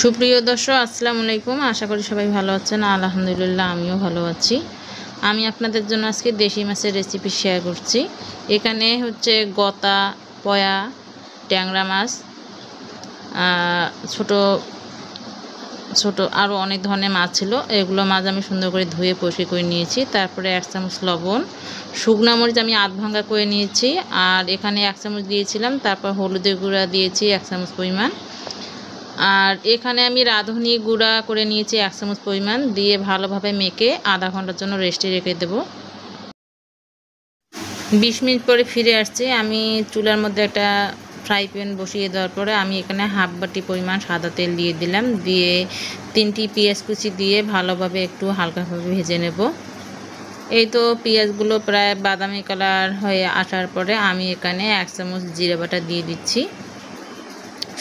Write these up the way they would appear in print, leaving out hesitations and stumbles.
সুপ্রিয় দর্শক আসসালামু আলাইকুম। আশা করি সবাই ভালো আছেন। আলহামদুলিল্লাহ আমিও ভালো আছি। আমি আপনাদের জন্য আজকে দেশি মাছের রেসিপি শেয়ার করছি। এখানে হচ্ছে গতা, পয়া, ট্যাংরা মাছ, ছোট ছোট আরও অনেক ধরনের মাছ ছিল। এগুলো মাছ আমি সুন্দর করে ধুয়ে পরিষ্কার করে নিয়েছি। তারপরে 1 চামচ লবণ, শুকনা মরিচ আমি আধ ভাঙা করে নিয়েছি, আর এখানে 1 চামচ দিয়েছিলাম। তারপর হলুদের গুঁড়া দিয়েছি 1 চামচ পরিমাণ, আর এখানে আমি রাঁধুনি গুঁড়া করে নিয়েছি 1 চামচ পরিমাণ, দিয়ে ভালোভাবে মেখে আধা ঘন্টার জন্য রেস্টে রেখে দেব। 20 মিনিট পরে ফিরে আসছি। আমি চুলার মধ্যে একটা ফ্রাই প্যান বসিয়ে দেওয়ার পরে আমি এখানে হাফ বাটি পরিমাণ সাদা তেল দিয়ে দিলাম, দিয়ে 3টি পেঁয়াজ কুচি দিয়ে ভালোভাবে একটু হালকাভাবে ভেজে নেব। এই তো পেঁয়াজগুলো প্রায় বাদামি কালার হয়ে আসার পরে আমি এখানে 1 চামচ জিরা বাটা দিয়ে দিচ্ছি।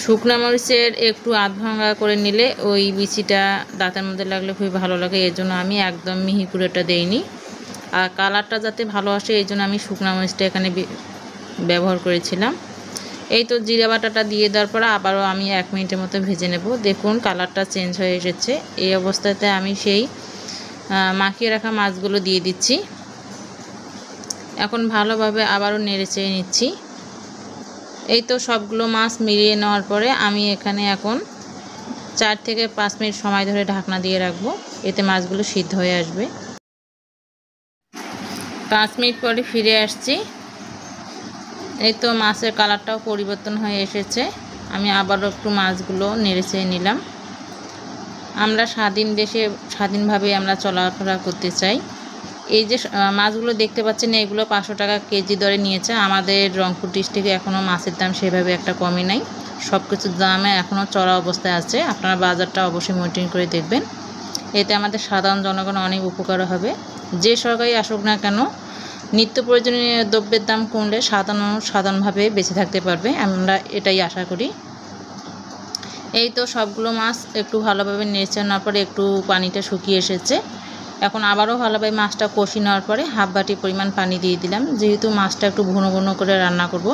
শুকনো মরিচের একটু আধ ভাঙা করে নিলে ওই বিচিটা দাঁতের মধ্যে লাগলে খুবই ভালো লাগে, এর জন্য আমি একদম মিহি কুড়েটা দেইনি। আর কালারটা যাতে ভালো আসে এই জন্য আমি শুকনো মরিচটা এখানে ব্যবহার করেছিলাম। এই তো জিরা বাটাটা দিয়ে দেওয়ার পর আবারও আমি 1 মিনিটের মতো ভেজে নেব। দেখুন কালারটা চেঞ্জ হয়ে এসেছে। এই অবস্থাতে আমি সেই মাখিয়ে রাখা মাছগুলো দিয়ে দিচ্ছি। এখন ভালোভাবে আবারও নেড়ে চেড়ে নিচ্ছি। এই তো সবগুলো মাছ মিলিয়ে নেওয়ার পরে আমি এখানে এখন 4 থেকে 5 মিনিট সময় ধরে ঢাকনা দিয়ে রাখবো, এতে মাছগুলো সিদ্ধ হয়ে আসবে। 5 মিনিট পরে ফিরে আসছি। এই তো মাছের কালারটাও পরিবর্তন হয়ে এসেছে। আমি আবারও একটু মাছগুলো নেড়ে চেড়ে নিলাম। আমরা স্বাধীন দেশে স্বাধীনভাবে আমরা চলাফেরা করতে চাই। এই যে মাছগুলো দেখতে পাচ্ছেন এগুলো 500 টাকা কেজি দরে নিয়েছে। আমাদের রংপুর ডিস্ট্রিক্টে এখনও মাছের দাম সেভাবে একটা কমই নাই, সব কিছুর দামে এখনও চড়া অবস্থায় আছে। আপনারা বাজারটা অবশ্যই মনিটরিং করে দেখবেন, এতে আমাদের সাধারণ জনগণ অনেক উপকার হবে। যে সরকারই আসুক না কেন, নিত্য প্রয়োজনীয় দ্রব্যের দাম কমলে সাধারণভাবে বেঁচে থাকতে পারবে, আমরা এটাই আশা করি। এই তো সবগুলো মাছ একটু ভালোভাবে নেড়ে নেওয়ার পরে একটু পানিটা শুকিয়ে এসেছে। এখন আবারও ভালোভাবে মাছটা কষি নেওয়ার পরে হাফ বাটি পরিমাণ পানি দিয়ে দিলাম, যেহেতু মাছটা একটু ঘন ঘন করে রান্না করব।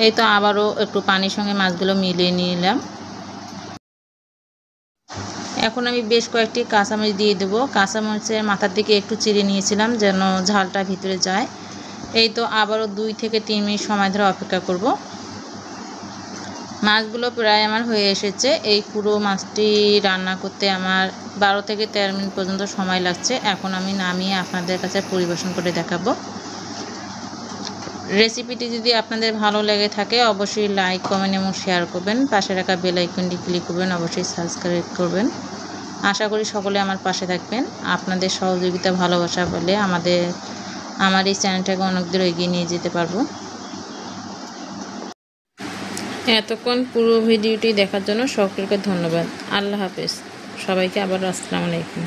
এই তো আবারও একটু পানির সঙ্গে মাছগুলো মিলিয়ে নিলাম। এখন আমি বেশ কয়েকটি কাঁচামরিচ দিয়ে দেবো। কাঁচামরিচের মাথার দিকে একটু চিড়ে নিয়েছিলাম যেন ঝালটা ভিতরে যায়। এই তো আবারও 2 থেকে 3 মিনিট সময় ধরে অপেক্ষা করব। মাছগুলো প্রায় আমার হয়ে এসেছে। এই পুরো মাছটি রান্না করতে আমার 12 থেকে 13 মিনিট পর্যন্ত সময় লাগছে। এখন আমি নামিয়ে আপনাদের কাছে পরিবেশন করে দেখাবো। রেসিপিটি যদি আপনাদের ভালো লেগে থাকে অবশ্যই লাইক, কমেন্ট এবং শেয়ার করবেন। পাশে রাখা বেল আইকনটি ক্লিক করবেন, অবশ্যই সাবস্ক্রাইব করবেন। আশা করি সকলে আমার পাশে থাকবেন। আপনাদের সহযোগিতা ভালোবাসা পেলে আমার এই চ্যানেলটাকে অনেক দূর এগিয়ে নিয়ে যেতে পারবো। এতক্ষণ পুরো ভিডিওটি দেখার জন্য সকলকে ধন্যবাদ। আল্লাহ হাফেজ। সবাইকে আবার আসসালামু আলাইকুম।